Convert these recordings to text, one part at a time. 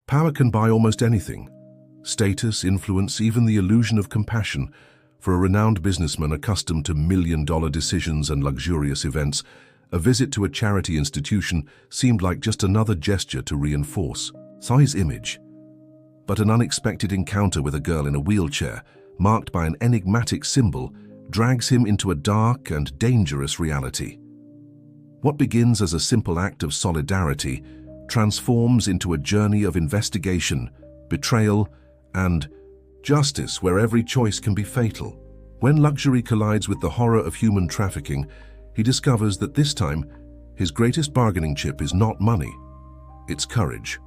Power can buy almost anything. Status, influence, even the illusion of compassion. For a renowned businessman accustomed to million-dollar decisions and luxurious events, a visit to a charity institution seemed like just another gesture to reinforce his image. But an unexpected encounter with a girl in a wheelchair, marked by an enigmatic symbol, drags him into a dark and dangerous reality. What begins as a simple act of solidarity transforms into a journey of investigation, betrayal, and justice where every choice can be fatal. When luxury collides with the horror of human trafficking, he discovers that this time, his greatest bargaining chip is not money, it's courage.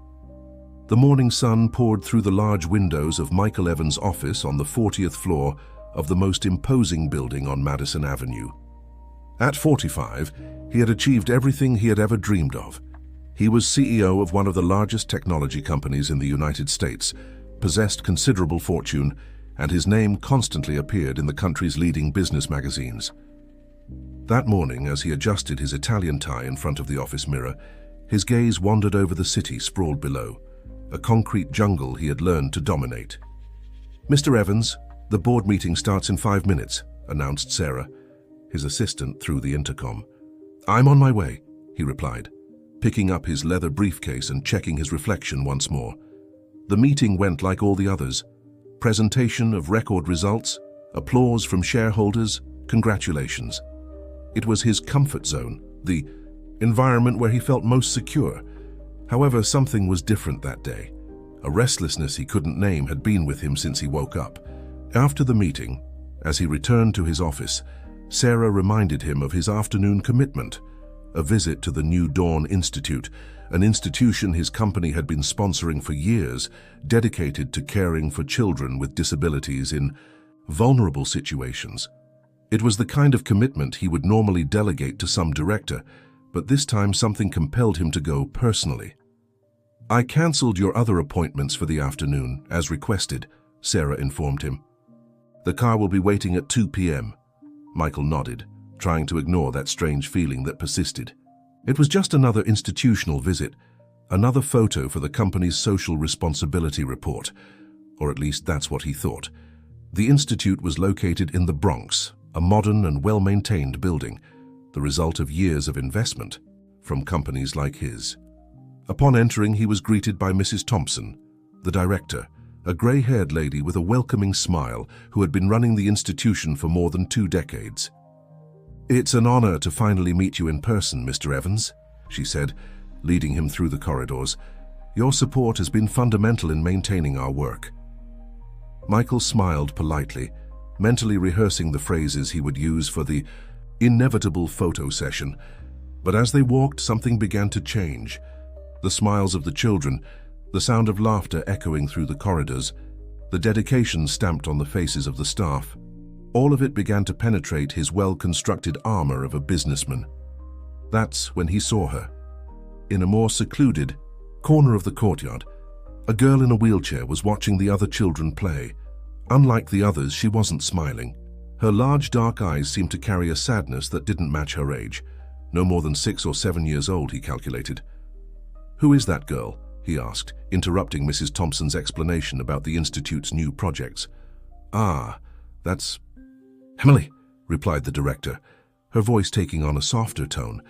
The morning sun poured through the large windows of Michael Evans' office on the 40th floor of the most imposing building on Madison Avenue. At 45, he had achieved everything he had ever dreamed of. He was CEO of one of the largest technology companies in the United States, possessed considerable fortune, and his name constantly appeared in the country's leading business magazines. That morning, as he adjusted his Italian tie in front of the office mirror, his gaze wandered over the city sprawled below, a concrete jungle he had learned to dominate. "Mr. Evans, the board meeting starts in 5 minutes, announced Sarah, his assistant, through the intercom. "I'm on my way," he replied, picking up his leather briefcase and checking his reflection once more. The meeting went like all the others. Presentation of record results, applause from shareholders, congratulations. It was his comfort zone, the environment where he felt most secure. However, something was different that day. A restlessness he couldn't name had been with him since he woke up. After the meeting, as he returned to his office, Sarah reminded him of his afternoon commitment, a visit to the New Dawn Institute, an institution his company had been sponsoring for years, dedicated to caring for children with disabilities in vulnerable situations. It was the kind of commitment he would normally delegate to some director, but this time something compelled him to go personally. "I cancelled your other appointments for the afternoon, as requested," Sarah informed him. "The car will be waiting at 2 p.m. Michael nodded, trying to ignore that strange feeling that persisted. It was just another institutional visit, another photo for the company's social responsibility report, or at least that's what he thought. The institute was located in the Bronx, a modern and well-maintained building, the result of years of investment from companies like his. Upon entering, he was greeted by Mrs. Thompson, the director, a gray-haired lady with a welcoming smile who had been running the institution for more than 2 decades. "It's an honor to finally meet you in person, Mr. Evans," she said, leading him through the corridors. "Your support has been fundamental in maintaining our work." Michael smiled politely, mentally rehearsing the phrases he would use for the inevitable photo session. But as they walked, something began to change. The smiles of the children, the sound of laughter echoing through the corridors, the dedication stamped on the faces of the staff. All of it began to penetrate his well-constructed armor of a businessman. That's when he saw her. In a more secluded corner of the courtyard, a girl in a wheelchair was watching the other children play. Unlike the others, she wasn't smiling. Her large dark eyes seemed to carry a sadness that didn't match her age. No more than 6 or 7 years old, he calculated. "Who is that girl?" he asked, interrupting Mrs. Thompson's explanation about the Institute's new projects. "Ah, that's Emily," replied the director, her voice taking on a softer tone.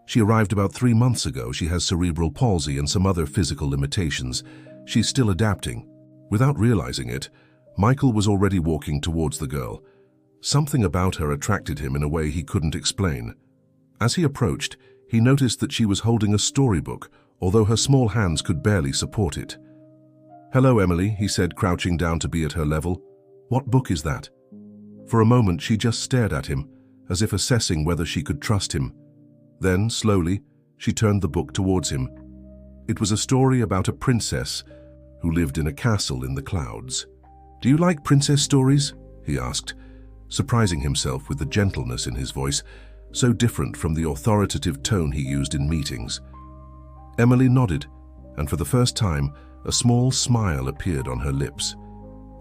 "She arrived about 3 months ago. She has cerebral palsy and some other physical limitations. She's still adapting." Without realizing it, Michael was already walking towards the girl. Something about her attracted him in a way he couldn't explain. As he approached, he noticed that she was holding a storybook, although her small hands could barely support it. "Hello, Emily," he said, crouching down to be at her level. "What book is that?" For a moment, she just stared at him, as if assessing whether she could trust him. Then, slowly, she turned the book towards him. It was a story about a princess who lived in a castle in the clouds. "Do you like princess stories?" he asked, surprising himself with the gentleness in his voice, so different from the authoritative tone he used in meetings. Emily nodded, and for the first time, a small smile appeared on her lips.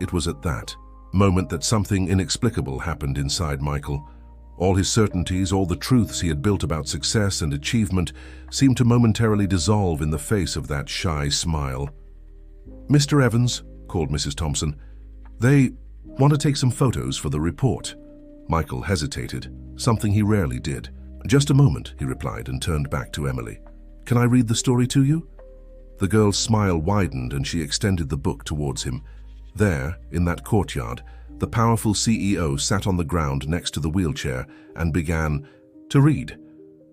It was at that moment that something inexplicable happened inside Michael. All his certainties, all the truths he had built about success and achievement seemed to momentarily dissolve in the face of that shy smile. "Mr. Evans," called Mrs. Thompson. "They want to take some photos for the report." Michael hesitated, something he rarely did. "Just a moment," he replied and turned back to Emily. "Can I read the story to you?" The girl's smile widened and she extended the book towards him. There, in that courtyard, the powerful CEO sat on the ground next to the wheelchair and began to read,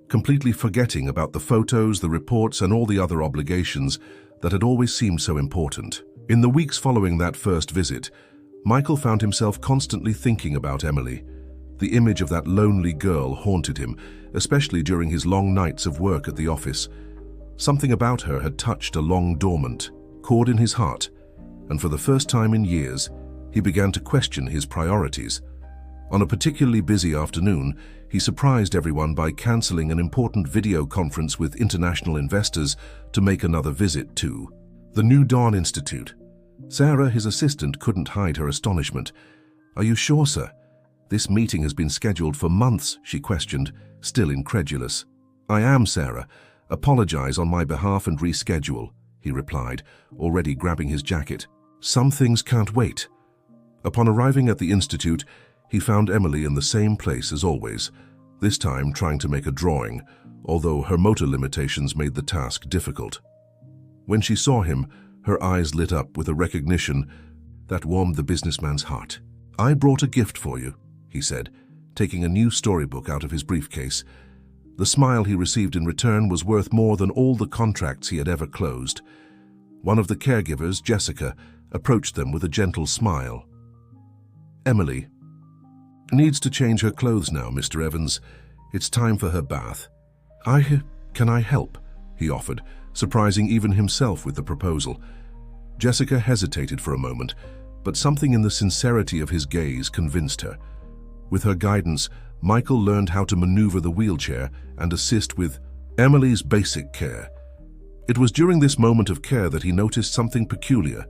completely forgetting about the photos, the reports, and all the other obligations that had always seemed so important. In the weeks following that first visit, Michael found himself constantly thinking about Emily. The image of that lonely girl haunted him, especially during his long nights of work at the office. Something about her had touched a long dormant chord in his heart, and for the first time in years, he began to question his priorities. On a particularly busy afternoon, he surprised everyone by cancelling an important video conference with international investors to make another visit to the New Dawn Institute. Sarah, his assistant, couldn't hide her astonishment. "Are you sure, sir? This meeting has been scheduled for months," she questioned, still incredulous. "I am, Sarah. Apologize on my behalf and reschedule," he replied, already grabbing his jacket. "Some things can't wait." Upon arriving at the institute, he found Emily in the same place as always, this time trying to make a drawing, although her motor limitations made the task difficult. When she saw him, her eyes lit up with a recognition that warmed the businessman's heart. "I brought a gift for you," he said, taking a new storybook out of his briefcase. The smile he received in return was worth more than all the contracts he had ever closed. One of the caregivers, Jessica, approached them with a gentle smile. "Emily needs to change her clothes now, Mr. Evans. It's time for her bath. Can I help?" he offered, surprising even himself with the proposal. Jessica hesitated for a moment, but something in the sincerity of his gaze convinced her. With her guidance, Michael learned how to maneuver the wheelchair and assist with Emily's basic care. It was during this moment of care that he noticed something peculiar,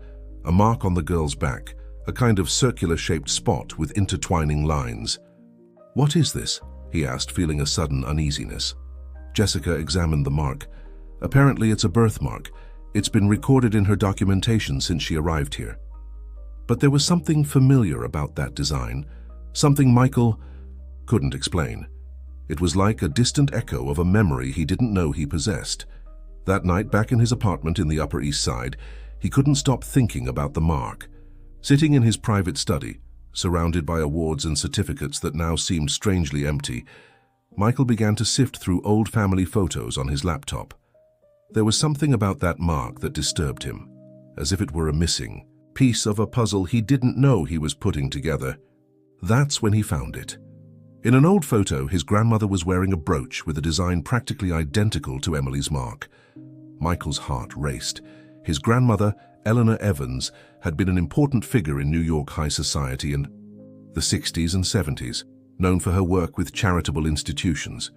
a mark on the girl's back, a kind of circular-shaped spot with intertwining lines. "What is this?" he asked, feeling a sudden uneasiness. Jessica examined the mark. "Apparently it's a birthmark. It's been recorded in her documentation since she arrived here." But there was something familiar about that design, something Michael couldn't explain. It was like a distant echo of a memory he didn't know he possessed. That night, back in his apartment in the Upper East Side, he couldn't stop thinking about the mark. Sitting in his private study, surrounded by awards and certificates that now seemed strangely empty, Michael began to sift through old family photos on his laptop. There was something about that mark that disturbed him, as if it were a missing piece of a puzzle he didn't know he was putting together. That's when he found it. In an old photo, his grandmother was wearing a brooch with a design practically identical to Emily's mark. Michael's heart raced. His grandmother, Eleanor Evans, had been an important figure in New York high society in the 60s and 70s, known for her work with charitable institutions.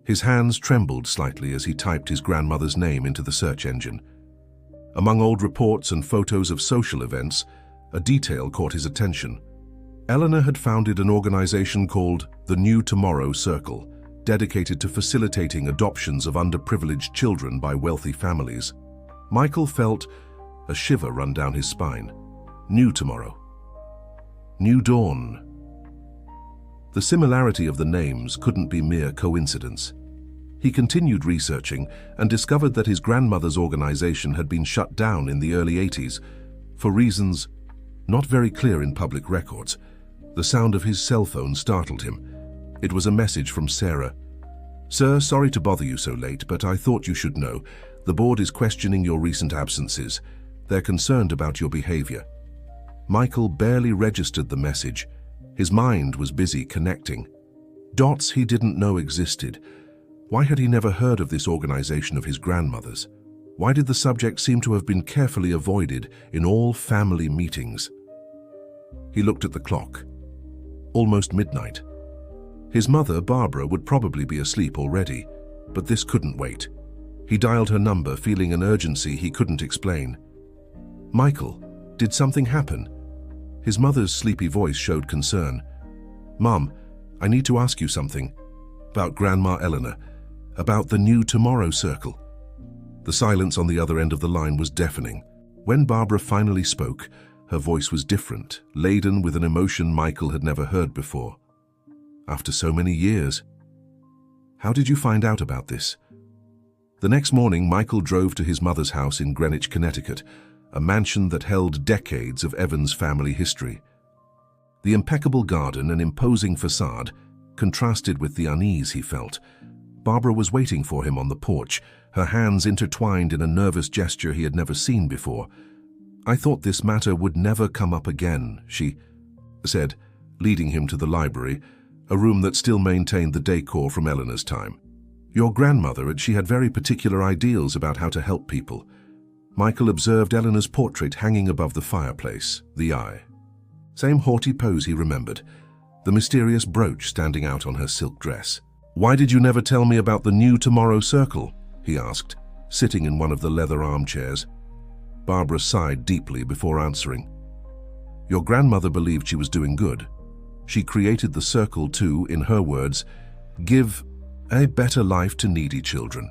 His hands trembled slightly as he typed his grandmother's name into the search engine. Among old reports and photos of social events, a detail caught his attention. Eleanor had founded an organization called the New Tomorrow Circle, dedicated to facilitating adoptions of underprivileged children by wealthy families. Michael felt a shiver run down his spine. New tomorrow. New dawn. The similarity of the names couldn't be mere coincidence. He continued researching and discovered that his grandmother's organization had been shut down in the early 80s for reasons not very clear in public records. The sound of his cell phone startled him. It was a message from Sarah. "Sir, sorry to bother you so late, but I thought you should know. The board is questioning your recent absences. They're concerned about your behavior." Michael barely registered the message. His mind was busy connecting dots he didn't know existed. Why had he never heard of this organization of his grandmother's? Why did the subject seem to have been carefully avoided in all family meetings? He looked at the clock. Almost midnight. His mother, Barbara, would probably be asleep already, but this couldn't wait. He dialed her number, feeling an urgency he couldn't explain. "Michael, did something happen?" His mother's sleepy voice showed concern. "Mom, I need to ask you something. About Grandma Eleanor. About the New Tomorrow Circle." The silence on the other end of the line was deafening. When Barbara finally spoke, her voice was different, laden with an emotion Michael had never heard before. After so many years. How did you find out about this? The next morning, Michael drove to his mother's house in Greenwich, Connecticut, a mansion that held decades of Evans' family history. The impeccable garden and imposing facade contrasted with the unease he felt. Barbara was waiting for him on the porch, her hands intertwined in a nervous gesture he had never seen before. "I thought this matter would never come up again," she said, leading him to the library, a room that still maintained the decor from Eleanor's time. "Your grandmother, she had very particular ideals about how to help people." Michael observed Eleanor's portrait hanging above the fireplace, the eye. Same haughty pose he remembered, the mysterious brooch standing out on her silk dress. "Why did you never tell me about the New Tomorrow Circle?" he asked, sitting in one of the leather armchairs. Barbara sighed deeply before answering. "Your grandmother believed she was doing good. She created the circle to, in her words, give a better life to needy children.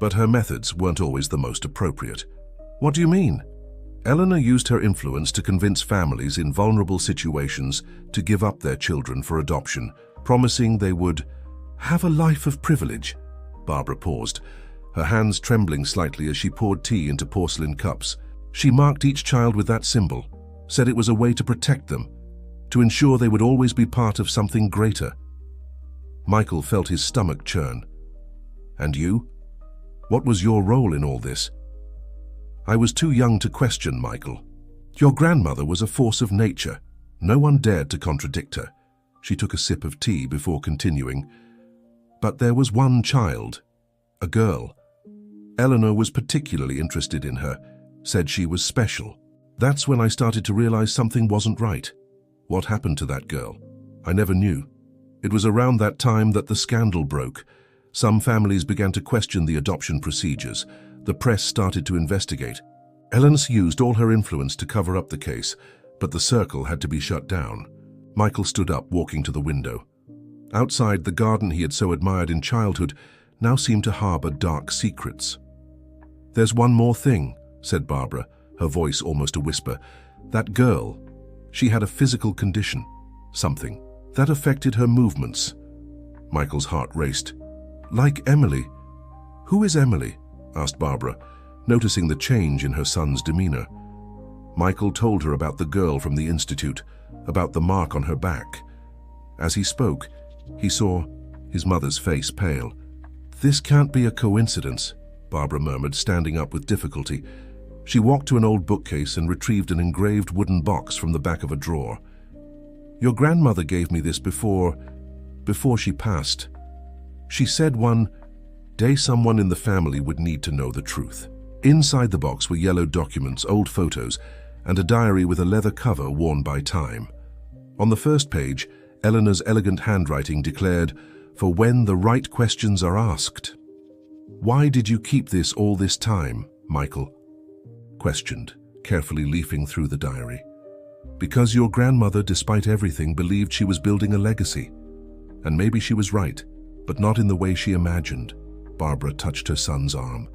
But her methods weren't always the most appropriate." "What do you mean?" "Eleanor used her influence to convince families in vulnerable situations to give up their children for adoption, promising they would have a life of privilege." Barbara paused, her hands trembling slightly as she poured tea into porcelain cups. "She marked each child with that symbol, said it was a way to protect them, to ensure they would always be part of something greater." Michael felt his stomach churn. "And you? What was your role in all this?" "I was too young to question, Michael. Your grandmother was a force of nature. No one dared to contradict her." She took a sip of tea before continuing. "But there was one child, a girl. Eleanor was particularly interested in her, said she was special. That's when I started to realize something wasn't right. What happened to that girl? I never knew. It was around that time that the scandal broke. Some families began to question the adoption procedures. The press started to investigate. Eleanor used all her influence to cover up the case, but the circle had to be shut down." Michael stood up, walking to the window. Outside, the garden he had so admired in childhood now seemed to harbor dark secrets. "There's one more thing," said Barbara, her voice almost a whisper. "That girl, she had a physical condition, something that affected her movements." Michael's heart raced. "Like Emily." "Who is Emily?" asked Barbara, noticing the change in her son's demeanor. Michael told her about the girl from the institute, about the mark on her back. As he spoke, he saw his mother's face pale. "This can't be a coincidence," Barbara murmured, standing up with difficulty. She walked to an old bookcase and retrieved an engraved wooden box from the back of a drawer. "Your grandmother gave me this before she passed. She said one day someone in the family would need to know the truth." Inside the box were yellowed documents, old photos, and a diary with a leather cover worn by time. On the first page, Eleanor's elegant handwriting declared, "For when the right questions are asked." "Why did you keep this all this time?" Michael questioned, carefully leafing through the diary. "Because your grandmother, despite everything, believed she was building a legacy. And maybe she was right, but not in the way she imagined." Barbara touched her son's arm.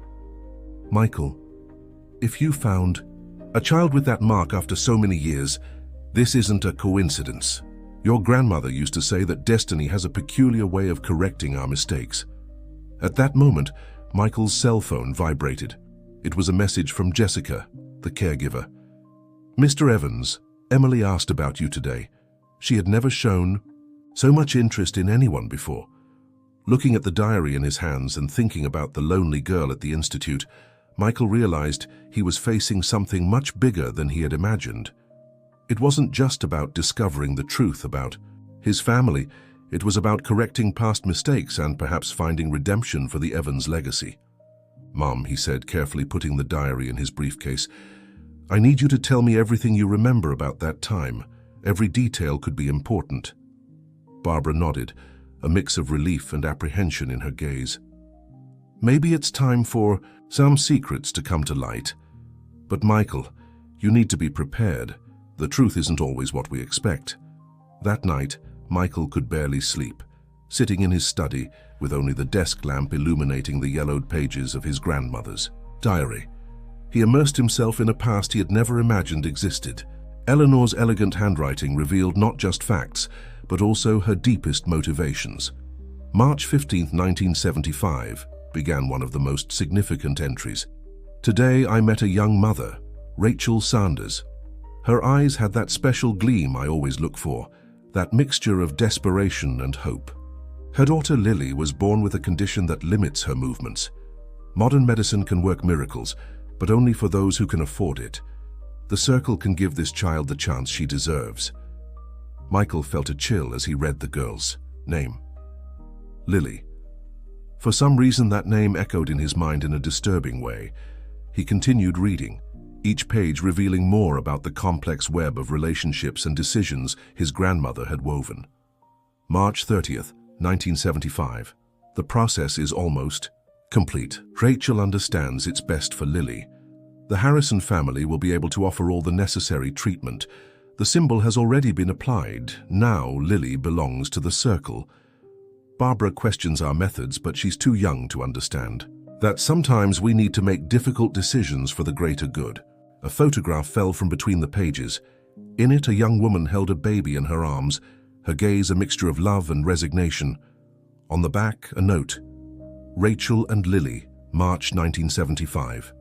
"Michael, if you found a child with that mark after so many years, this isn't a coincidence. Your grandmother used to say that destiny has a peculiar way of correcting our mistakes." At that moment, Michael's cell phone vibrated. It was a message from Jessica, the caregiver. "Mr. Evans, Emily asked about you today. She had never shown so much interest in anyone before." Looking at the diary in his hands and thinking about the lonely girl at the institute, Michael realized he was facing something much bigger than he had imagined. It wasn't just about discovering the truth about his family. It was about correcting past mistakes and perhaps finding redemption for the Evans legacy. "Mom," he said, carefully putting the diary in his briefcase, "I need you to tell me everything you remember about that time. Every detail could be important." Barbara nodded, a mix of relief and apprehension in her gaze. "Maybe it's time for some secrets to come to light. But Michael, you need to be prepared. The truth isn't always what we expect." That night, Michael could barely sleep, sitting in his study with only the desk lamp illuminating the yellowed pages of his grandmother's diary. He immersed himself in a past he had never imagined existed. Eleanor's elegant handwriting revealed not just facts, but also her deepest motivations. March 15, 1975, began one of the most significant entries. Today I met a young mother, Rachel Sanders. Her eyes had that special gleam I always look for, that mixture of desperation and hope. Her daughter Lily was born with a condition that limits her movements. Modern medicine can work miracles, but only for those who can afford it. The circle can give this child the chance she deserves. Michael felt a chill as he read the girl's name. Lily. For some reason that name echoed in his mind in a disturbing way. He continued reading, each page revealing more about the complex web of relationships and decisions his grandmother had woven. March 30th, 1975. The process is almost complete. Rachel understands it's best for Lily. The Harrison family will be able to offer all the necessary treatment. The symbol has already been applied. Now Lily belongs to the circle. Barbara questions our methods, but she's too young to understand that sometimes we need to make difficult decisions for the greater good. A photograph fell from between the pages. In it, a young woman held a baby in her arms, her gaze a mixture of love and resignation. On the back, a note: Rachel and Lily, March 1975.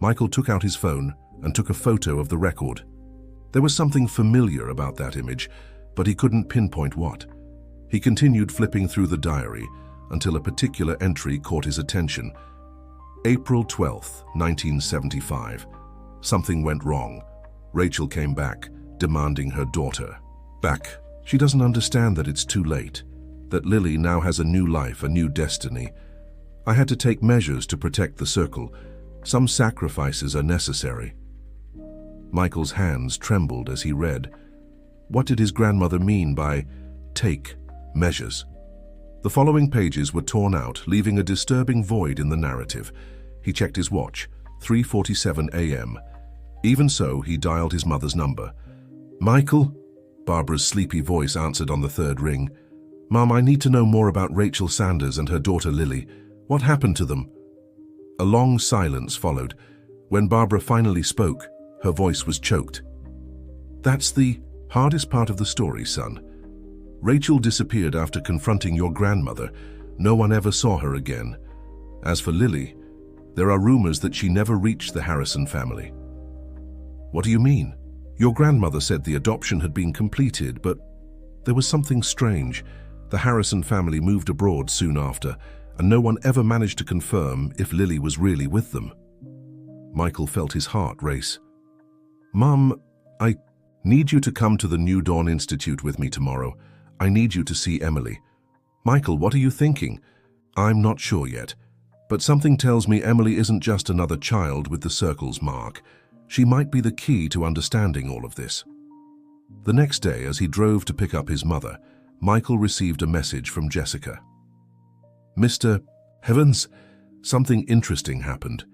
Michael took out his phone and took a photo of the record. There was something familiar about that image, but he couldn't pinpoint what. He continued flipping through the diary until a particular entry caught his attention. April 12th, 1975. Something went wrong. Rachel came back, demanding her daughter back. She doesn't understand that it's too late, that Lily now has a new life, a new destiny. I had to take measures to protect the circle. Some sacrifices are necessary. Michael's hands trembled as he read. What did his grandmother mean by take measures? The following pages were torn out, leaving a disturbing void in the narrative. He checked his watch, 3:47 a.m. Even so, he dialed his mother's number. Michael? Barbara's sleepy voice answered on the third ring. Mom, I need to know more about Rachel Sanders and her daughter Lily. What happened to them? A long silence followed. When Barbara finally spoke, her voice was choked. That's the hardest part of the story, son. Rachel disappeared after confronting your grandmother. No one ever saw her again. As for Lily, there are rumors that she never reached the Harrison family. What do you mean? Your grandmother said the adoption had been completed, but there was something strange. The Harrison family moved abroad soon after, and no one ever managed to confirm if Lily was really with them. Michael felt his heart race. Mom, I need you to come to the New Dawn Institute with me tomorrow. I need you to see Emily. Michael, what are you thinking? I'm not sure yet, but something tells me Emily isn't just another child with the circle's mark. She might be the key to understanding all of this. The next day, as he drove to pick up his mother, Michael received a message from Jessica. Mr. Heavens, something interesting happened.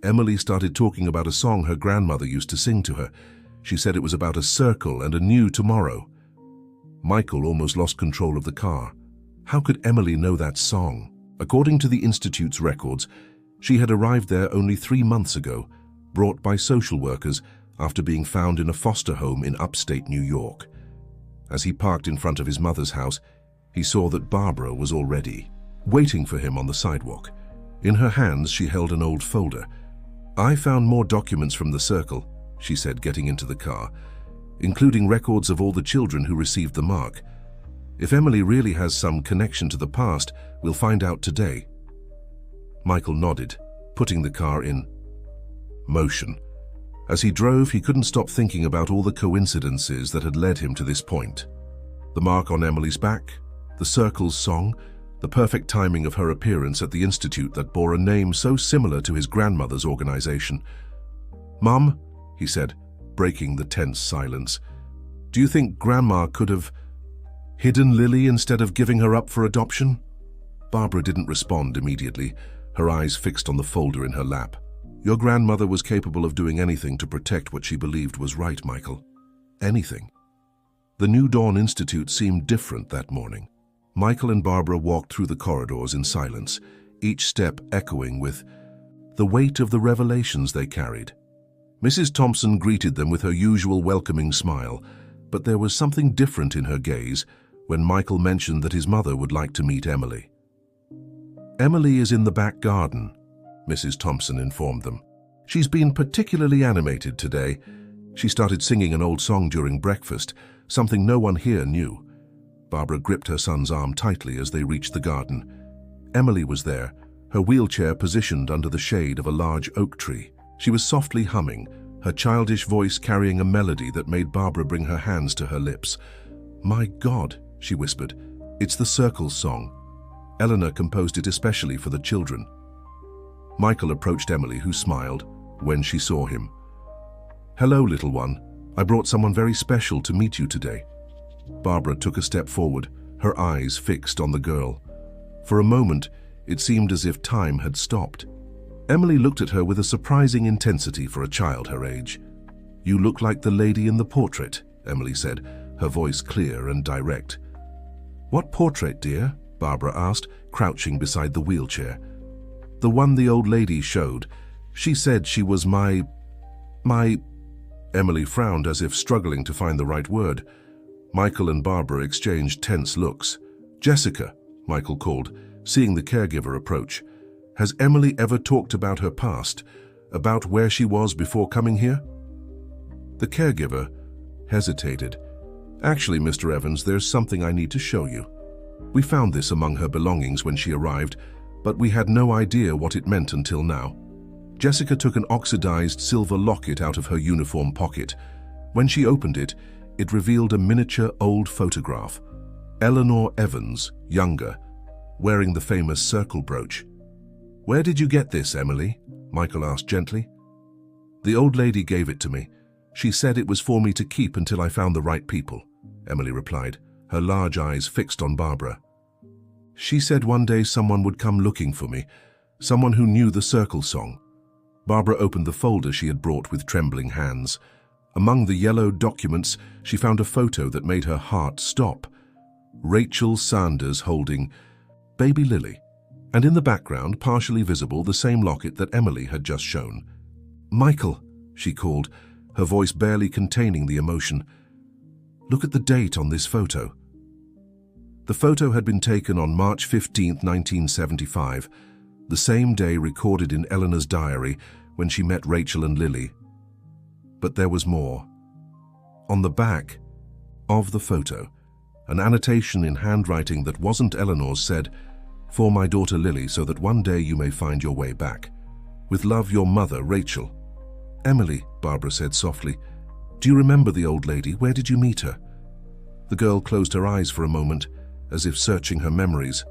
Emily started talking about a song her grandmother used to sing to her. She said it was about a circle and a new tomorrow. Michael almost lost control of the car. How could Emily know that song? According to the Institute's records, she had arrived there only 3 months ago, brought by social workers after being found in a foster home in upstate New York. As he parked in front of his mother's house, he saw that Barbara was already waiting for him on the sidewalk. In her hands, she held an old folder. I found more documents from the circle, she said, getting into the car, including records of all the children who received the mark. If Emily really has some connection to the past, we'll find out today. Michael nodded, putting the car in motion. As he drove, he couldn't stop thinking about all the coincidences that had led him to this point. The mark on Emily's back, the circle's song, the perfect timing of her appearance at the institute that bore a name so similar to his grandmother's organization. Mom, he said, breaking the tense silence, do you think Grandma could have hidden Lily instead of giving her up for adoption? Barbara didn't respond immediately, her eyes fixed on the folder in her lap. Your grandmother was capable of doing anything to protect what she believed was right, Michael. Anything. The New Dawn Institute seemed different that morning. Michael and Barbara walked through the corridors in silence, each step echoing with, the weight of the revelations they carried. Mrs. Thompson greeted them with her usual welcoming smile, but there was something different in her gaze when Michael mentioned that his mother would like to meet Emily. "Emily is in the back garden," Mrs. Thompson informed them. "She's been particularly animated today. She started singing an old song during breakfast, something no one here knew." Barbara gripped her son's arm tightly as they reached the garden. Emily was there, her wheelchair positioned under the shade of a large oak tree. She was softly humming, her childish voice carrying a melody that made Barbara bring her hands to her lips. "My God," she whispered, "it's the Circles song. Eleanor composed it especially for the children." Michael approached Emily, who smiled when she saw him. "Hello, little one. I brought someone very special to meet you today." Barbara took a step forward, her eyes fixed on the girl. For a moment, it seemed as if time had stopped. Emily looked at her with a surprising intensity for a child her age. "You look like the lady in the portrait," Emily said, her voice clear and direct. "What portrait, dear?" Barbara asked, crouching beside the wheelchair. "The one the old lady showed. She said she was my... Emily frowned as if struggling to find the right word. Michael and Barbara exchanged tense looks. "Jessica," Michael called, seeing the caregiver approach. "Has Emily ever talked about her past, about where she was before coming here?" The caregiver hesitated. "Actually, Mr. Evans, there's something I need to show you. We found this among her belongings when she arrived, but we had no idea what it meant until now." Jessica took an oxidized silver locket out of her uniform pocket. When she opened it, it revealed a miniature old photograph. Eleanor Evans, younger, wearing the famous circle brooch. "Where did you get this, Emily?" Michael asked gently. "The old lady gave it to me. She said it was for me to keep until I found the right people," Emily replied, her large eyes fixed on Barbara. "She said one day someone would come looking for me, someone who knew the Circle song." Barbara opened the folder she had brought with trembling hands. Among the yellowed documents, she found a photo that made her heart stop. Rachel Sanders holding baby Lily, and in the background, partially visible, the same locket that Emily had just shown. "Michael," she called, her voice barely containing the emotion. "Look at the date on this photo." The photo had been taken on March 15, 1975, the same day recorded in Eleanor's diary when she met Rachel and Lily. But there was more. On the back of the photo, an annotation in handwriting that wasn't Eleanor's said, "For my daughter Lily, so that one day you may find your way back. With love, your mother, Rachel." "Emily," Barbara said softly, "do you remember the old lady? Where did you meet her?" The girl closed her eyes for a moment, as if searching her memories.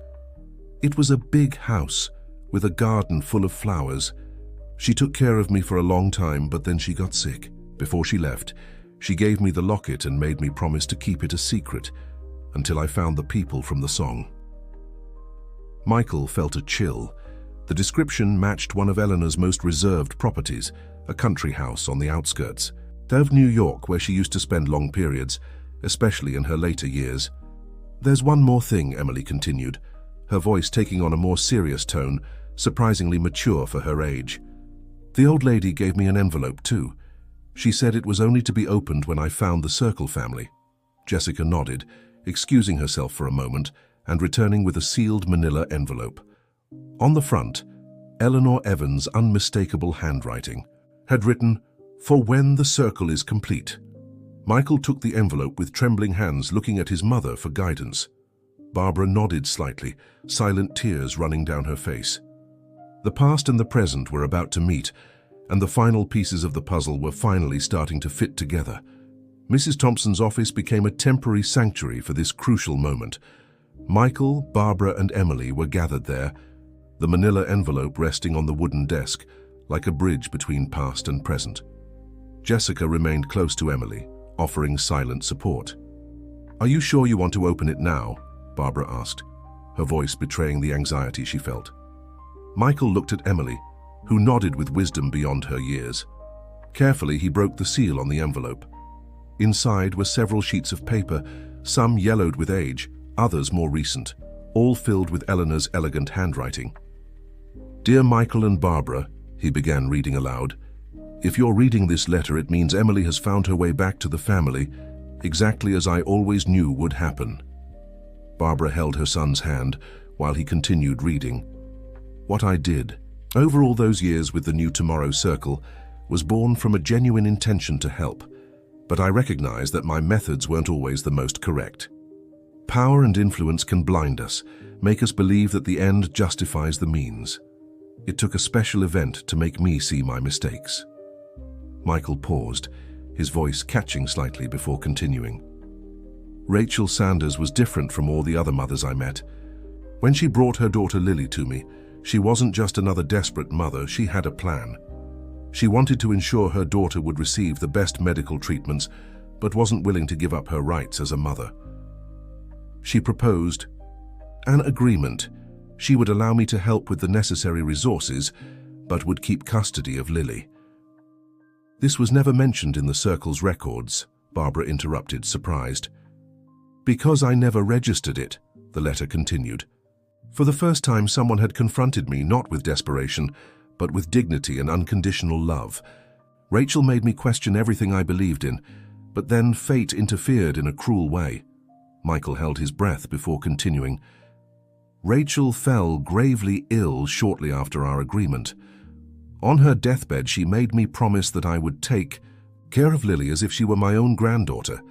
"It was a big house, with a garden full of flowers. She took care of me for a long time, but then she got sick. Before she left, she gave me the locket and made me promise to keep it a secret until I found the people from the song." Michael felt a chill. The description matched one of Eleanor's most reserved properties, a country house on the outskirts of New York, where she used to spend long periods, especially in her later years. "There's one more thing," Emily continued, her voice taking on a more serious tone, surprisingly mature for her age. "The old lady gave me an envelope too. She said it was only to be opened when I found the Circle family." Jessica nodded, excusing herself for a moment and returning with a sealed manila envelope. On the front, Eleanor Evans' unmistakable handwriting had written, "For when the circle is complete." Michael took the envelope with trembling hands, looking at his mother for guidance. Barbara nodded slightly, silent tears running down her face. The past and the present were about to meet, and the final pieces of the puzzle were finally starting to fit together. Mrs. Thompson's office became a temporary sanctuary for this crucial moment. Michael, Barbara, and Emily were gathered there, the manila envelope resting on the wooden desk, like a bridge between past and present. Jessica remained close to Emily, offering silent support. "Are you sure you want to open it now?" Barbara asked, her voice betraying the anxiety she felt. Michael looked at Emily, who nodded with wisdom beyond her years. Carefully, he broke the seal on the envelope. Inside were several sheets of paper, some yellowed with age, others more recent, all filled with Eleanor's elegant handwriting. "Dear Michael and Barbara," he began reading aloud. "If you're reading this letter, it means Emily has found her way back to the family, exactly as I always knew would happen." Barbara held her son's hand while he continued reading. "What I did, over all those years with the New Tomorrow Circle, was born from a genuine intention to help, but I recognize that my methods weren't always the most correct. Power and influence can blind us, make us believe that the end justifies the means. It took a special event to make me see my mistakes." Michael paused, his voice catching slightly before continuing. "Rachel Sanders was different from all the other mothers I met. When she brought her daughter Lily to me, she wasn't just another desperate mother, she had a plan. She wanted to ensure her daughter would receive the best medical treatments, but wasn't willing to give up her rights as a mother. She proposed an agreement. She would allow me to help with the necessary resources, but would keep custody of Lily." "This was never mentioned in the Circle's records," Barbara interrupted, surprised. "Because I never registered it," the letter continued. "For the first time, someone had confronted me not with desperation, but with dignity and unconditional love. Rachel made me question everything I believed in, but then fate interfered in a cruel way." Michael held his breath before continuing. "Rachel fell gravely ill shortly after our agreement. On her deathbed, she made me promise that I would take care of Lily as if she were my own granddaughter,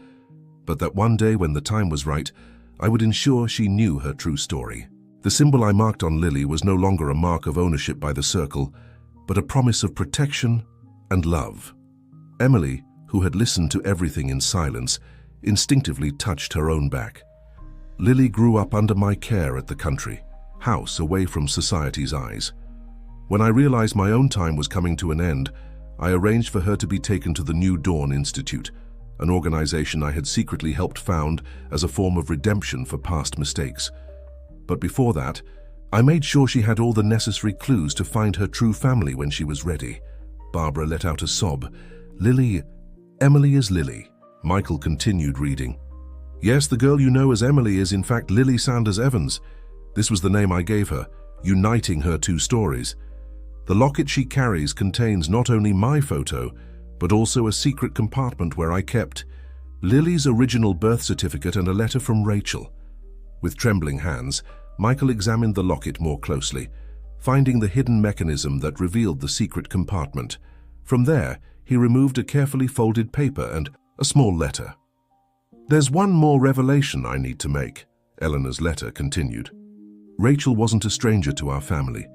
but that one day when the time was right, I would ensure she knew her true story. The symbol I marked on Lily was no longer a mark of ownership by the Circle, but a promise of protection and love." Emily, who had listened to everything in silence, instinctively touched her own back. "Lily grew up under my care at the country house, away from society's eyes. When I realized my own time was coming to an end, I arranged for her to be taken to the New Dawn Institute, an organization I had secretly helped found as a form of redemption for past mistakes. But before that, I made sure she had all the necessary clues to find her true family when she was ready." Barbara let out a sob. Emily is Lily." Michael continued reading. "Yes, the girl you know as Emily is in fact Lily Sanders Evans. This was the name I gave her, uniting her two stories. The locket she carries contains not only my photo, but also a secret compartment where I kept Lily's original birth certificate and a letter from Rachel." With trembling hands, Michael examined the locket more closely, finding the hidden mechanism that revealed the secret compartment. From there, he removed a carefully folded paper and a small letter. "There's one more revelation I need to make," Eleanor's letter continued. "Rachel wasn't a stranger to our family.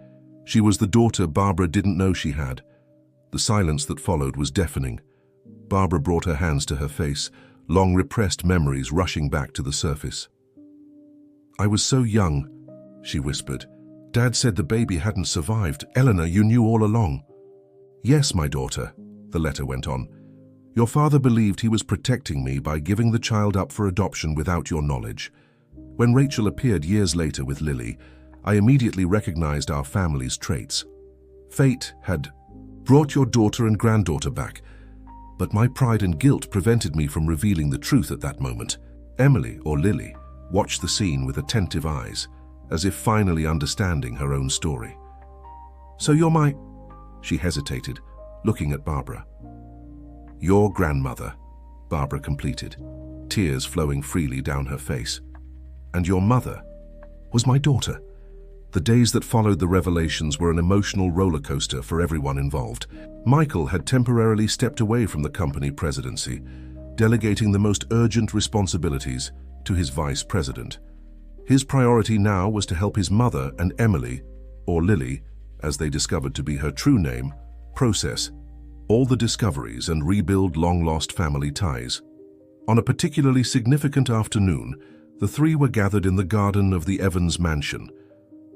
She was the daughter Barbara didn't know she had." The silence that followed was deafening. Barbara brought her hands to her face, long repressed memories rushing back to the surface. "I was so young," she whispered. "Dad said the baby hadn't survived. Eleanor, you knew all along." "Yes, my daughter," the letter went on. "Your father believed he was protecting me by giving the child up for adoption without your knowledge. When Rachel appeared years later with Lily, I immediately recognized our family's traits. Fate had brought your daughter and granddaughter back, but my pride and guilt prevented me from revealing the truth at that moment." Emily, or Lily, watched the scene with attentive eyes, as if finally understanding her own story. "So you're my—" She hesitated, looking at Barbara. "Your grandmother," Barbara completed, tears flowing freely down her face. "And your mother was my daughter." The days that followed the revelations were an emotional roller coaster for everyone involved. Michael had temporarily stepped away from the company presidency, delegating the most urgent responsibilities to his vice president. His priority now was to help his mother and Emily, or Lily, as they discovered to be her true name, process all the discoveries and rebuild long-lost family ties. On a particularly significant afternoon, the three were gathered in the garden of the Evans mansion,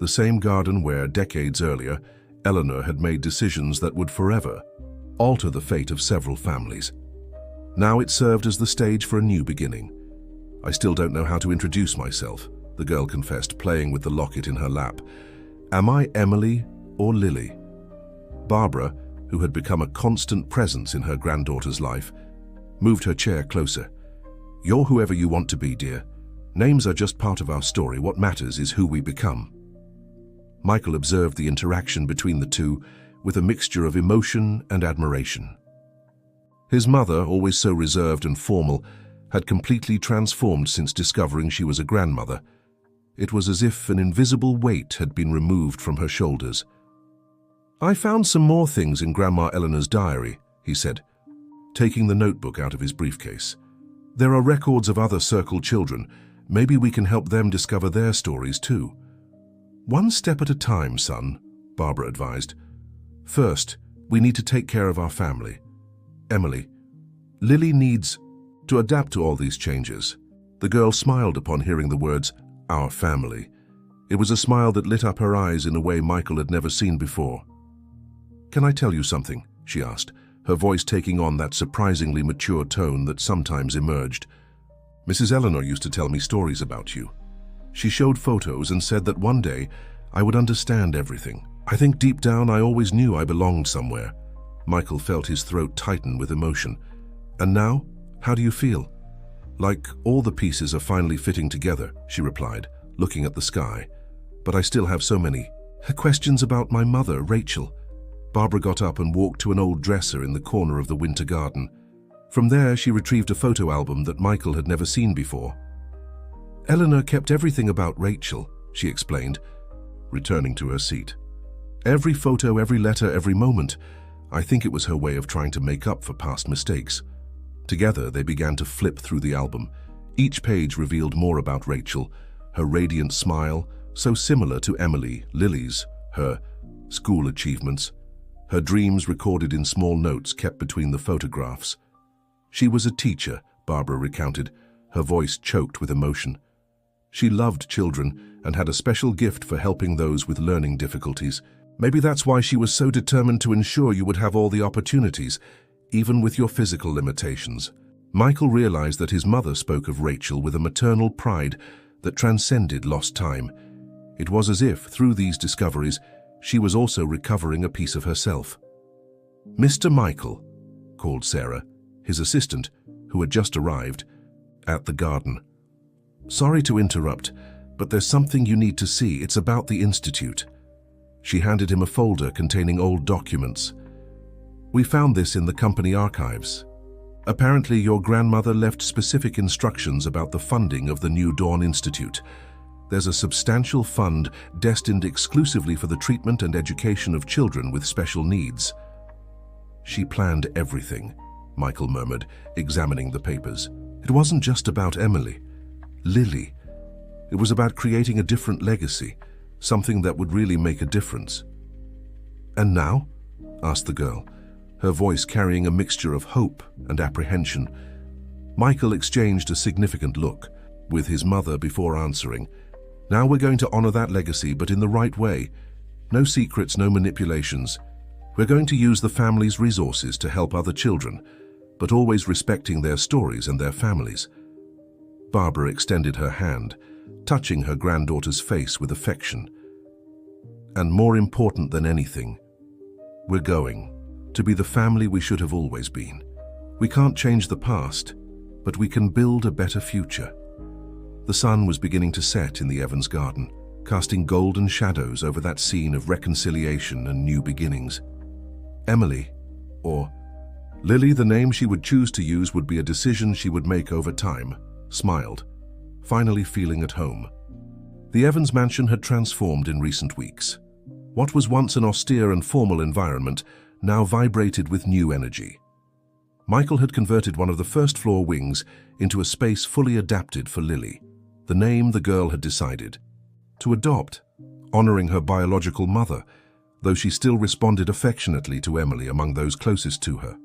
the same garden where, decades earlier, Eleanor had made decisions that would forever alter the fate of several families. Now it served as the stage for a new beginning. "I still don't know how to introduce myself," the girl confessed, playing with the locket in her lap. "Am I Emily or Lily?" Barbara, who had become a constant presence in her granddaughter's life, moved her chair closer. "You're whoever you want to be, dear. Names are just part of our story. What matters is who we become." Michael observed the interaction between the two with a mixture of emotion and admiration. His mother, always so reserved and formal, had completely transformed since discovering she was a grandmother. It was as if an invisible weight had been removed from her shoulders. "I found some more things in Grandma Eleanor's diary," he said, taking the notebook out of his briefcase. "There are records of other Circle children. Maybe we can help them discover their stories too." "One step at a time, son," Barbara advised. "First, we need to take care of our family. Emily, Lily needs to adapt to all these changes." The girl smiled upon hearing the words, "our family." It was a smile that lit up her eyes in a way Michael had never seen before. "Can I tell you something?" she asked, her voice taking on that surprisingly mature tone that sometimes emerged. "Mrs. Eleanor used to tell me stories about you. She showed photos and said that one day I would understand everything. I think deep down I always knew I belonged somewhere." Michael felt his throat tighten with emotion. "And now, how do you feel?" "Like all the pieces are finally fitting together," she replied, looking at the sky. "But I still have so many questions about my mother, Rachel." Barbara got up and walked to an old dresser in the corner of the winter garden. From there, she retrieved a photo album that Michael had never seen before. "Eleanor kept everything about Rachel," she explained, returning to her seat. "Every photo, every letter, every moment. I think it was her way of trying to make up for past mistakes." Together, they began to flip through the album. Each page revealed more about Rachel, her radiant smile, so similar to Emily, Lily's, her school achievements, her dreams recorded in small notes kept between the photographs. "She was a teacher," Barbara recounted, her voice choked with emotion. "She loved children and had a special gift for helping those with learning difficulties. Maybe that's why she was so determined to ensure you would have all the opportunities, even with your physical limitations." Michael realized that his mother spoke of Rachel with a maternal pride that transcended lost time. It was as if, through these discoveries, she was also recovering a piece of herself. "Mr. Michael," called Sarah, his assistant, who had just arrived, at the garden. "Sorry to interrupt, but there's something you need to see. It's about the Institute." She handed him a folder containing old documents. "We found this in the company archives. Apparently, your grandmother left specific instructions about the funding of the New Dawn Institute. There's a substantial fund destined exclusively for the treatment and education of children with special needs." "She planned everything," Michael murmured, examining the papers. "It wasn't just about Emily, Lily. It was about creating a different legacy, something that would really make a difference." "And now?" asked the girl, her voice carrying a mixture of hope and apprehension. Michael exchanged a significant look with his mother before answering. "Now we're going to honor that legacy, but in the right way. No secrets, no manipulations. We're going to use the family's resources to help other children, but always respecting their stories and their families." Barbara extended her hand, touching her granddaughter's face with affection. "And more important than anything, we're going to be the family we should have always been. We can't change the past, but we can build a better future." The sun was beginning to set in the Evans garden, casting golden shadows over that scene of reconciliation and new beginnings. Emily, or Lily, the name she would choose to use would be a decision she would make over time, smiled, finally feeling at home. The Evans mansion had transformed in recent weeks. What was once an austere and formal environment now vibrated with new energy. Michael had converted one of the first-floor wings into a space fully adapted for Lily, the name the girl had decided to adopt, honoring her biological mother, though she still responded affectionately to Emily among those closest to her.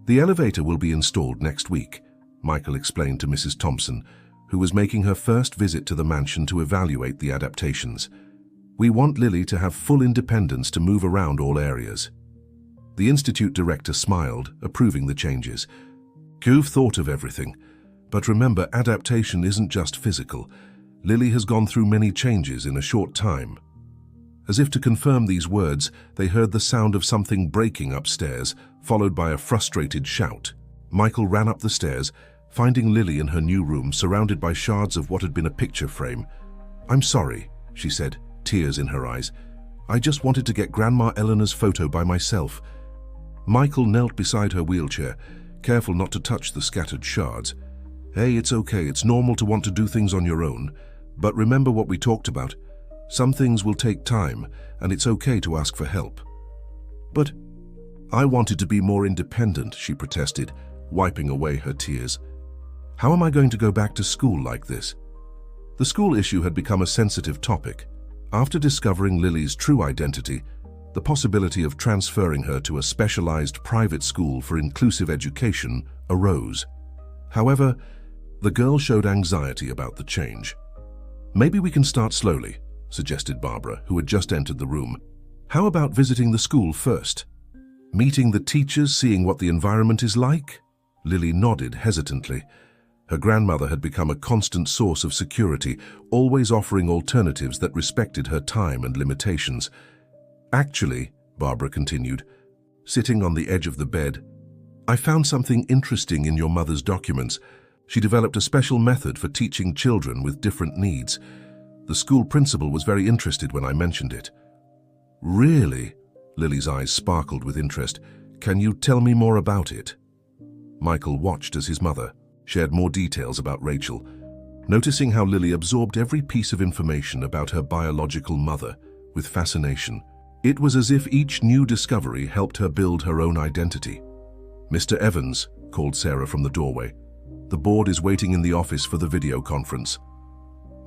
"The elevator will be installed next week," Michael explained to Mrs. Thompson, who was making her first visit to the mansion to evaluate the adaptations. "We want Lily to have full independence to move around all areas." The Institute director smiled, approving the changes. "You've thought of everything. But remember, adaptation isn't just physical. Lily has gone through many changes in a short time." As if to confirm these words, they heard the sound of something breaking upstairs, followed by a frustrated shout. Michael ran up the stairs, finding Lily in her new room surrounded by shards of what had been a picture frame. "I'm sorry," she said, tears in her eyes. I just wanted to get Grandma Eleanor's photo by myself. Michael knelt beside her wheelchair, careful not to touch the scattered shards. Hey, it's okay. It's normal to want to do things on your own. But remember what we talked about. Some things will take time, and it's okay to ask for help. But I wanted to be more independent, she protested, wiping away her tears. How am I going to go back to school like this? The school issue had become a sensitive topic. After discovering Lily's true identity, the possibility of transferring her to a specialized private school for inclusive education arose. However, the girl showed anxiety about the change. Maybe we can start slowly, suggested Barbara, who had just entered the room. How about visiting the school first? Meeting the teachers, seeing what the environment is like? Lily nodded hesitantly. Her grandmother had become a constant source of security, always offering alternatives that respected her time and limitations. Actually, Barbara continued, sitting on the edge of the bed, I found something interesting in your mother's documents. She developed a special method for teaching children with different needs. The school principal was very interested when I mentioned it. Really? Lily's eyes sparkled with interest. Can you tell me more about it? Michael watched as his mother shared more details about Rachel, noticing how Lily absorbed every piece of information about her biological mother with fascination. It was as if each new discovery helped her build her own identity. Mr. Evans, called Sarah from the doorway. The board is waiting in the office for the video conference.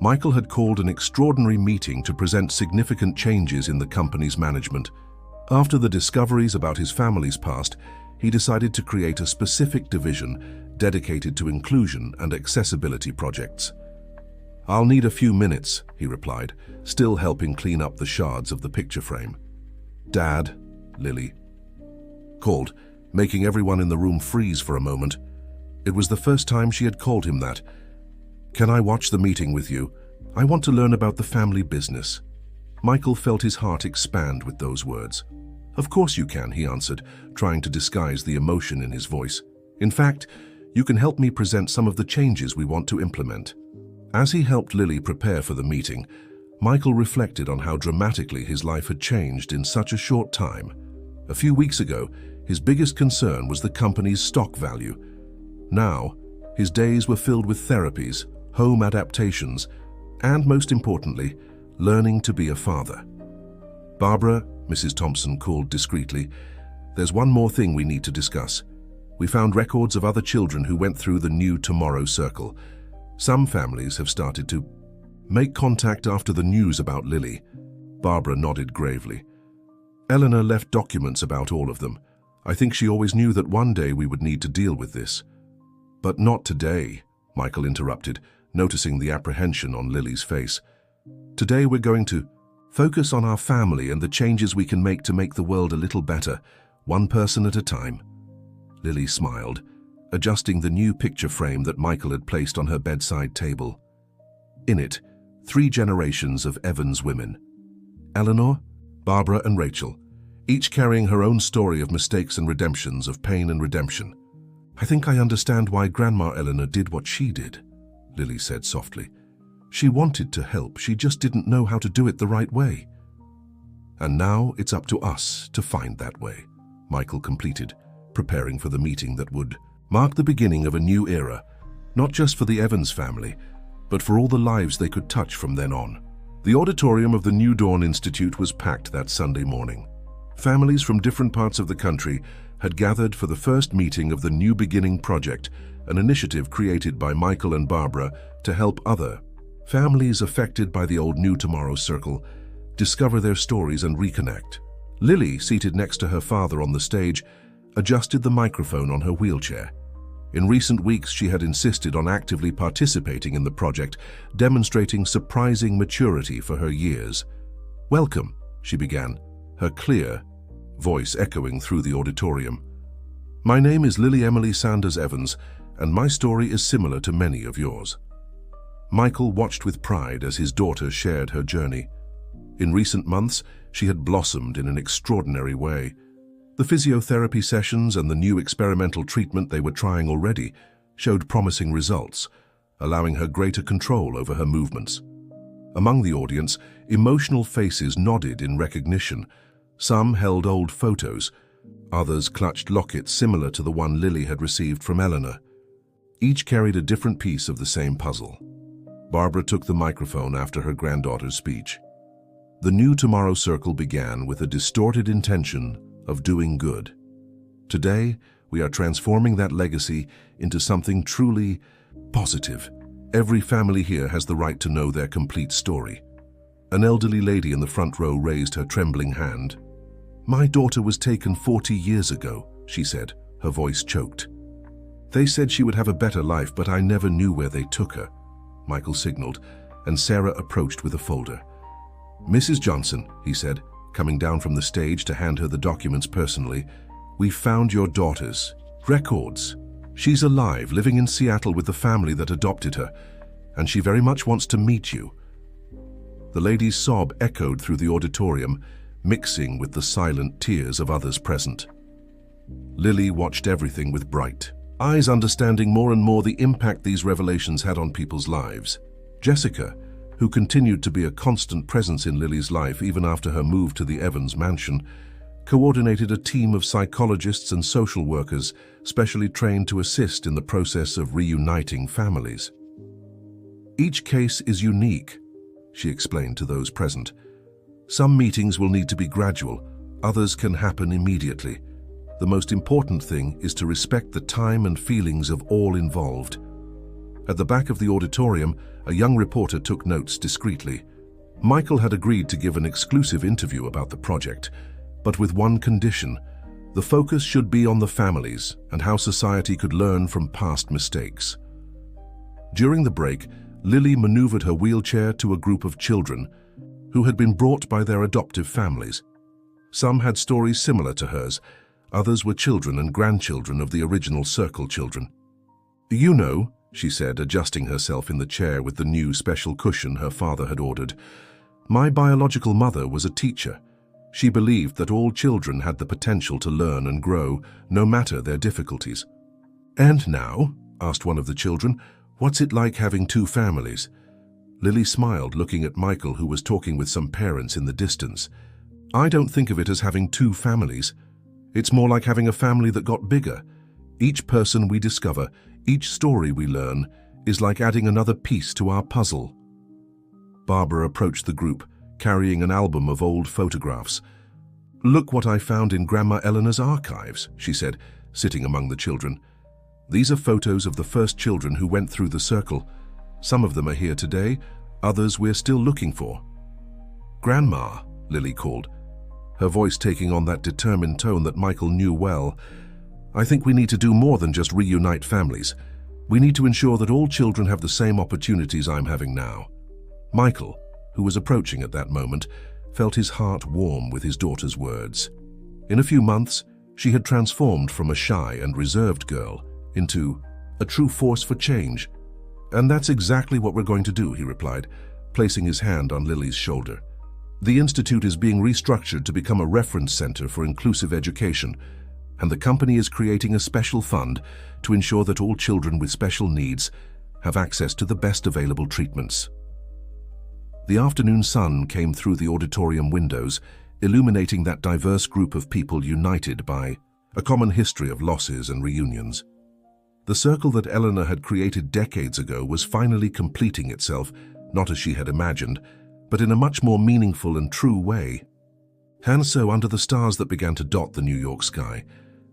Michael had called an extraordinary meeting to present significant changes in the company's management. After the discoveries about his family's past, he decided to create a specific division dedicated to inclusion and accessibility projects. I'll need a few minutes, he replied, still helping clean up the shards of the picture frame. Dad, Lily called, making everyone in the room freeze for a moment. It was the first time she had called him that. Can I watch the meeting with you? I want to learn about the family business. Michael felt his heart expand with those words. Of course you can, he answered, trying to disguise the emotion in his voice. In fact, you can help me present some of the changes we want to implement. As he helped Lily prepare for the meeting, Michael reflected on how dramatically his life had changed in such a short time. A few weeks ago, his biggest concern was the company's stock value. Now, his days were filled with therapies, home adaptations, and most importantly, learning to be a father. Barbara, Mrs. Thompson called discreetly, there's one more thing we need to discuss. We found records of other children who went through the New Tomorrow Circle. Some families have started to make contact after the news about Lily. Barbara nodded gravely. Eleanor left documents about all of them. I think she always knew that one day we would need to deal with this. But not today, Michael interrupted, noticing the apprehension on Lily's face. Today we're going to focus on our family and the changes we can make to make the world a little better, one person at a time. Lily smiled, adjusting the new picture frame that Michael had placed on her bedside table. In it, 3 generations of Evans women. Eleanor, Barbara and Rachel, each carrying her own story of mistakes and redemptions, of pain and redemption. I think I understand why Grandma Eleanor did what she did, Lily said softly. She wanted to help, she just didn't know how to do it the right way. And now it's up to us to find that way, Michael completed, preparing for the meeting that would mark the beginning of a new era, not just for the Evans family, but for all the lives they could touch from then on. The auditorium of the New Dawn Institute was packed that Sunday morning. Families from different parts of the country had gathered for the first meeting of the New Beginning Project, an initiative created by Michael and Barbara to help other families affected by the old New Tomorrow Circle discover their stories and reconnect. Lily, seated next to her father on the stage, adjusted the microphone on her wheelchair. In recent weeks, she had insisted on actively participating in the project, demonstrating surprising maturity for her years. Welcome, she began, her clear voice echoing through the auditorium. My name is Lily Emily Sanders Evans, and my story is similar to many of yours. Michael watched with pride as his daughter shared her journey. In recent months, she had blossomed in an extraordinary way. The physiotherapy sessions and the new experimental treatment they were trying already showed promising results, allowing her greater control over her movements. Among the audience, Emotional faces nodded in recognition. Some held old photos. Others clutched lockets similar to the one Lily had received from Eleanor. Each carried a different piece of the same puzzle. Barbara took the microphone after her granddaughter's speech. The new Tomorrow Circle began with a distorted intention of doing good. Today, we are transforming that legacy into something truly positive. Every family here has the right to know their complete story. An elderly lady in the front row raised her trembling hand. "My daughter was taken 40 years ago," she said, her voice choked. "They said she would have a better life, but I never knew where they took her," Michael signaled, and Sarah approached with a folder. "Mrs. Johnson," he said, coming down from the stage to hand her the documents personally, "we found your daughter's records. She's alive, living in Seattle with the family that adopted her, and she very much wants to meet you." The lady's sob echoed through the auditorium, mixing with the silent tears of others present. Lily watched everything with bright eyes, understanding more and more the impact these revelations had on people's lives. Jessica, who continued to be a constant presence in Lily's life even after her move to the Evans mansion, coordinated a team of psychologists and social workers specially trained to assist in the process of reuniting families. "Each case is unique," she explained to those present. "Some meetings will need to be gradual, others can happen immediately. The most important thing is to respect the time and feelings of all involved." At the back of the auditorium, a young reporter took notes discreetly. Michael had agreed to give an exclusive interview about the project, but with one condition: the focus should be on the families and how society could learn from past mistakes. During the break, Lily maneuvered her wheelchair to a group of children who had been brought by their adoptive families. Some had stories similar to hers. Others were children and grandchildren of the original Circle children. "You know," she said, adjusting herself in the chair with the new special cushion her father had ordered, "my biological mother was a teacher. She believed that all children had the potential to learn and grow, no matter their difficulties." "And now," asked one of the children, "what's it like having two families?" Lily smiled, looking at Michael, who was talking with some parents in the distance. "I don't think of it as having two families. It's more like having a family that got bigger. Each person we discover, each story we learn, is like adding another piece to our puzzle." Barbara approached the group, carrying an album of old photographs. "Look what I found in Grandma Eleanor's archives," she said, sitting among the children. "These are photos of the first children who went through the Circle. Some of them are here today, others we're still looking for." "Grandma," Lily called, her voice taking on that determined tone that Michael knew well. "I think we need to do more than just reunite families. We need to ensure that all children have the same opportunities I'm having now." Michael, who was approaching at that moment, felt his heart warm with his daughter's words. In a few months, she had transformed from a shy and reserved girl into a true force for change. "And that's exactly what we're going to do," he replied, placing his hand on Lily's shoulder. "The Institute is being restructured to become a reference center for inclusive education, and the company is creating a special fund to ensure that all children with special needs have access to the best available treatments." The afternoon sun came through the auditorium windows, illuminating that diverse group of people united by a common history of losses and reunions. The circle that Eleanor had created decades ago was finally completing itself, not as she had imagined, but in a much more meaningful and true way. And so, under the stars that began to dot the New York sky,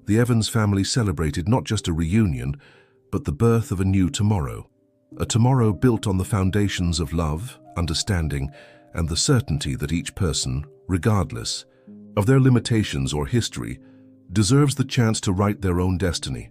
the Evans family celebrated not just a reunion, but the birth of a new tomorrow. A tomorrow built on the foundations of love, understanding, and the certainty that each person, regardless of their limitations or history, deserves the chance to write their own destiny.